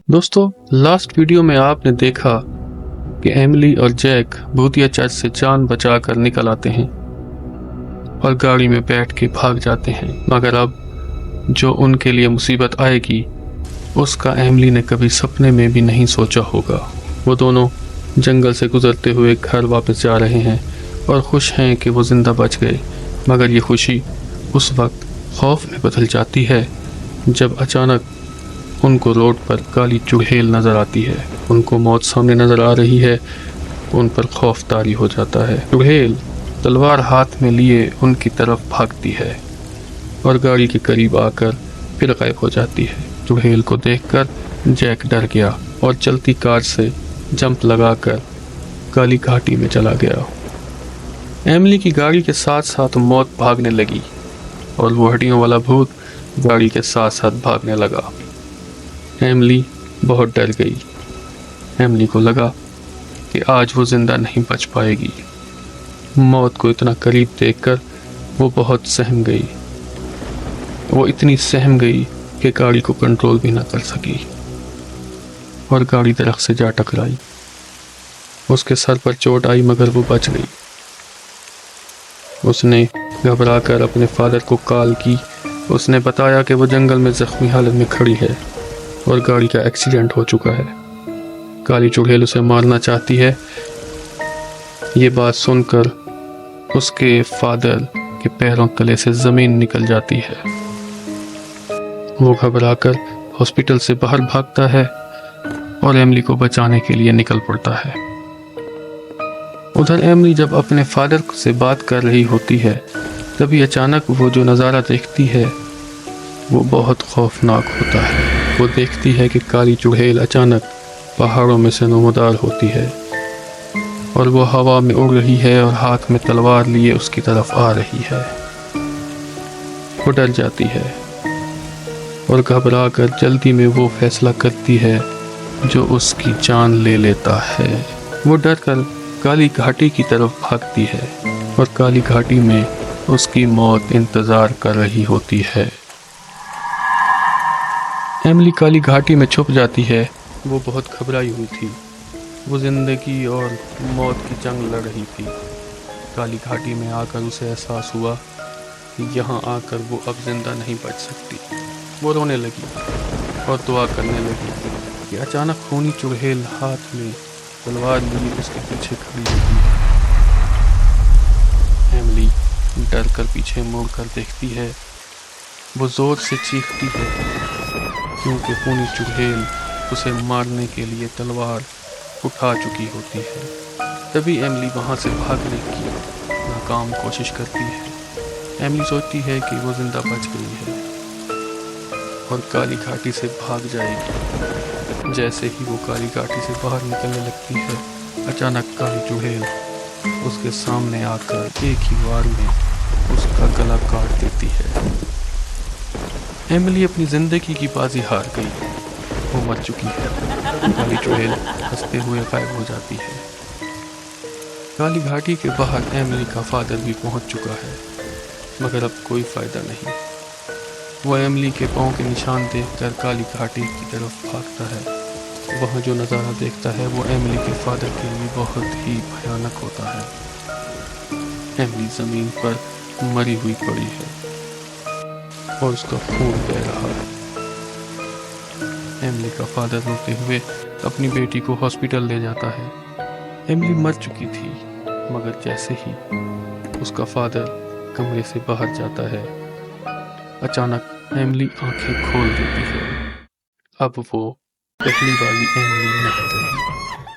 दोस्तों, last video में आपने देखा कि एमिली और जैक भूतिया चर्च से जान बचाकर निकल आते हैं और गाड़ी में बैठ के भाग जाते हैं। मगर अब जो उनके लिए मुसीबत आएगी उसका एमिली ने कभी सपने में भी नहीं सोचा होगा। वो दोनों जंगल से गुजरते हुए घर वापस जा रहे हैं और खुश हैं कि वो जिंदा बच गए। मगर ये खुशी उस वक्त खौफ में बदल जाती है जब अचानक उनको रोड पर काली चुड़ैल नजर आती है। उनको मौत सामने नजर आ रही है। उन पर खौफ तारी हो जाता है। चुड़ैल तलवार हाथ में लिए उनकी तरफ भागती है और गाड़ी के करीब आकर फिर गायब हो जाती है। चुड़ैल को देखकर जैक डर गया और चलती कार से जंप लगाकर काली घाटी में चला गया। एमिली की गाड़ी के साथ साथ मौत भागने लगी और वो हड्डियों वाला भूत गाड़ी के साथ साथ भागने लगा। एमिली बहुत डर गई। एमिली को लगा कि आज वो जिंदा नहीं बच पाएगी। मौत को इतना करीब देखकर वो बहुत सहम गई। वो इतनी सहम गई कि गाड़ी को कंट्रोल भी ना कर सकी और गाड़ी दरख्त से जा टकराई। उसके सर पर चोट आई मगर वो बच गई। उसने घबराकर अपने फादर को कॉल की। उसने बताया कि वो जंगल में जख्मी हालत में खड़ी है और गाड़ी का एक्सीडेंट हो चुका है। काली चुड़ैल उसे मारना चाहती है। ये बात सुनकर उसके फादर के पैरों तले से ज़मीन निकल जाती है। वो घबराकर हॉस्पिटल से बाहर भागता है और एमिली को बचाने के लिए निकल पड़ता है। उधर एमिली जब अपने फादर से बात कर रही होती है तभी अचानक वो जो नज़ारा देखती है वो बहुत खौफनाक होता है। वो देखती है कि काली चुड़ैल अचानक पहाड़ों में से नमूदार होती है और वो हवा में उड़ रही है और हाथ में तलवार लिए उसकी तरफ आ रही है। वो डर जाती है और घबरा कर जल्दी में वो फैसला करती है जो उसकी जान ले लेता है। वो डर कर काली घाटी की तरफ भागती है और काली घाटी में उसकी मौत इंतज़ार कर रही होती है। एमिली काली घाटी में छुप जाती है। वो बहुत घबराई हुई थी। वो ज़िंदगी और मौत की जंग लड़ रही थी। काली घाटी में आकर उसे एहसास हुआ कि यहाँ आकर वो अब जिंदा नहीं बच सकती। वो रोने लगी और दुआ करने लगी कि अचानक खूनी चुड़ैल हाथ में तलवार लिए उसके पीछे खड़ी होती है। एमिली डर कर पीछे मुड़ कर देखती है। वो जोर से चीखती है क्योंकि खूनी चुड़ैल उसे मारने के लिए तलवार उठा चुकी होती है। तभी एमिली वहाँ से भागने की नाकाम कोशिश करती है। एमिली सोचती है कि वो जिंदा बच गई है और काली घाटी से भाग जाएगी। जैसे ही वो काली घाटी से बाहर निकलने लगती है अचानक काली चुड़ैल उसके सामने आकर एक ही वार में उसका गला काट देती है। एमिली अपनी जिंदगी की बाजी हार गई। वो मर चुकी है। काली चुड़ैल हंसते हुए गायब हो जाती है। काली घाटी के बाहर एमिली का फादर भी पहुंच चुका है मगर अब कोई फायदा नहीं। वो एमिली के पाँव के निशान देखकर काली घाटी की तरफ भागता है। वहाँ जो नज़ारा देखता है वो एमिली के फादर के लिए बहुत ही भयानक होता है। एमिली ज़मीन पर मरी हुई पड़ी है और उसका खून बह रहा है। एमिली का फादर रोते हुए अपनी बेटी को हॉस्पिटल ले जाता है। एमिली मर चुकी थी मगर जैसे ही उसका फादर कमरे से बाहर जाता है अचानक एमिली आंखें खोल देती है। अब वो पहली वाली एमिली नहीं रही।